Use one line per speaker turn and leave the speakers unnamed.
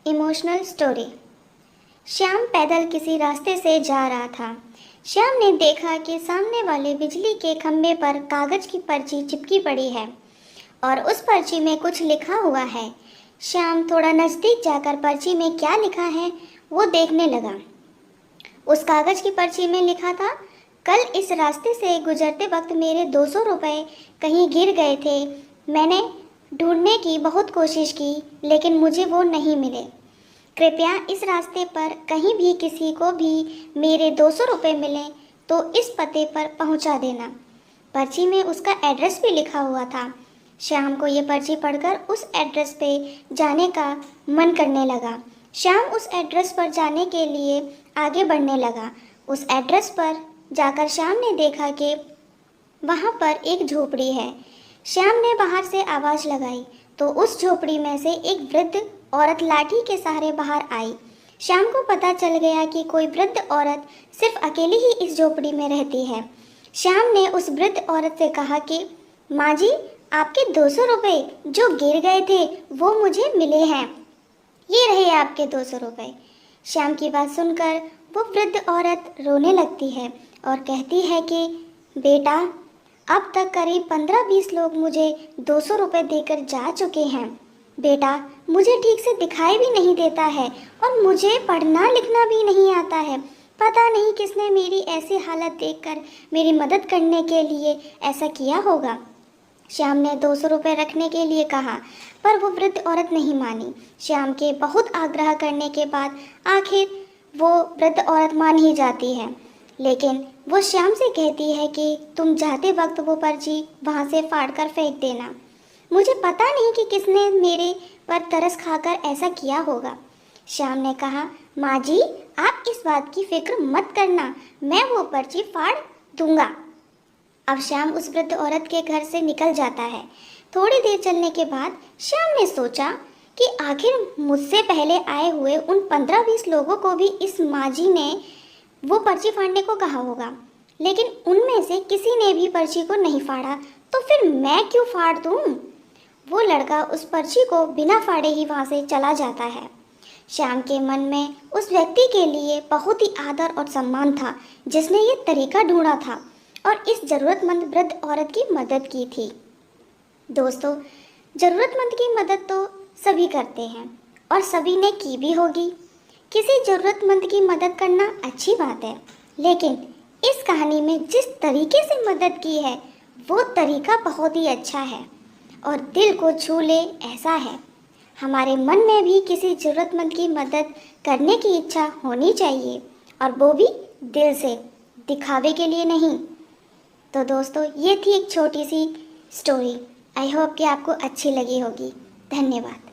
Emotional story. Shyam पैदल किसी रास्ते से जा रहा था। श्याम ने देखा कि सामने वाले बिजली के खंभे पर कागज की पर्ची चिपकी पड़ी है और उस पर्ची में कुछ लिखा हुआ है। श्याम थोड़ा नज़दीक जाकर पर्ची में क्या लिखा है वो देखने लगा। उस कागज की पर्ची में लिखा था, कल इस रास्ते से गुजरते वक्त मेरे 200 रुपये कहीं गिर गए थे। मैंने ढूंढने की बहुत कोशिश की लेकिन मुझे वो नहीं मिले। कृपया इस रास्ते पर कहीं भी किसी को भी मेरे 200 रुपये मिलें तो इस पते पर पहुंचा देना। पर्ची में उसका एड्रेस भी लिखा हुआ था। श्याम को ये पर्ची पढ़कर उस एड्रेस पे जाने का मन करने लगा। श्याम उस एड्रेस पर जाने के लिए आगे बढ़ने लगा। उस एड्रेस पर जाकर श्याम ने देखा कि वहाँ पर एक झोपड़ी है। श्याम ने बाहर से आवाज़ लगाई तो उस झोपड़ी में से एक वृद्ध औरत लाठी के सहारे बाहर आई। श्याम को पता चल गया कि कोई वृद्ध औरत सिर्फ अकेली ही इस झोपड़ी में रहती है। श्याम ने उस वृद्ध औरत से कहा कि माँ जी, आपके 200 रुपये जो गिर गए थे वो मुझे मिले हैं। ये रहे आपके 200 रुपये। श्याम की बात सुनकर वो वृद्ध औरत रोने लगती है और कहती है कि बेटा, अब तक करीब 15-20 लोग मुझे 200 रुपये देकर जा चुके हैं। बेटा, मुझे ठीक से दिखाई भी नहीं देता है और मुझे पढ़ना लिखना भी नहीं आता है। पता नहीं किसने मेरी ऐसी हालत देखकर मेरी मदद करने के लिए ऐसा किया होगा। श्याम ने 200 रुपये रखने के लिए कहा पर वो वृद्ध औरत नहीं मानी। श्याम के बहुत आग्रह करने के बाद आखिर वो वृद्ध औरत मान ही जाती है, लेकिन वो श्याम से कहती है कि तुम जाते वक्त वो पर्ची वहाँ से फाड़ कर फेंक देना। मुझे पता नहीं कि किसने मेरे पर तरस खाकर ऐसा किया होगा। श्याम ने कहा, माँ जी, आप इस बात की फिक्र मत करना, मैं वो पर्ची फाड़ दूंगा। अब श्याम उस वृद्ध औरत के घर से निकल जाता है। थोड़ी देर चलने के बाद श्याम ने सोचा कि आखिर मुझसे पहले आए हुए उन 15-20 लोगों को भी इस माँ जी ने वो पर्ची फाड़ने को कहा होगा, लेकिन उनमें से किसी ने भी पर्ची को नहीं फाड़ा, तो फिर मैं क्यों फाड़ दूँ? वो लड़का उस पर्ची को बिना फाड़े ही वहाँ से चला जाता है। श्याम के मन में उस व्यक्ति के लिए बहुत ही आदर और सम्मान था जिसने ये तरीका ढूंढा था और इस ज़रूरतमंद वृद्ध औरत की मदद की थी। दोस्तों, ज़रूरतमंद की मदद तो सभी करते हैं और सभी ने की भी होगी। किसी ज़रूरतमंद की मदद करना अच्छी बात है, लेकिन इस कहानी में जिस तरीके से मदद की है वो तरीका बहुत ही अच्छा है और दिल को छू ले ऐसा है। हमारे मन में भी किसी ज़रूरतमंद की मदद करने की इच्छा होनी चाहिए और वो भी दिल से, दिखावे के लिए नहीं। तो दोस्तों, ये थी एक छोटी सी स्टोरी। आई होप कि आपको अच्छी लगी होगी। धन्यवाद।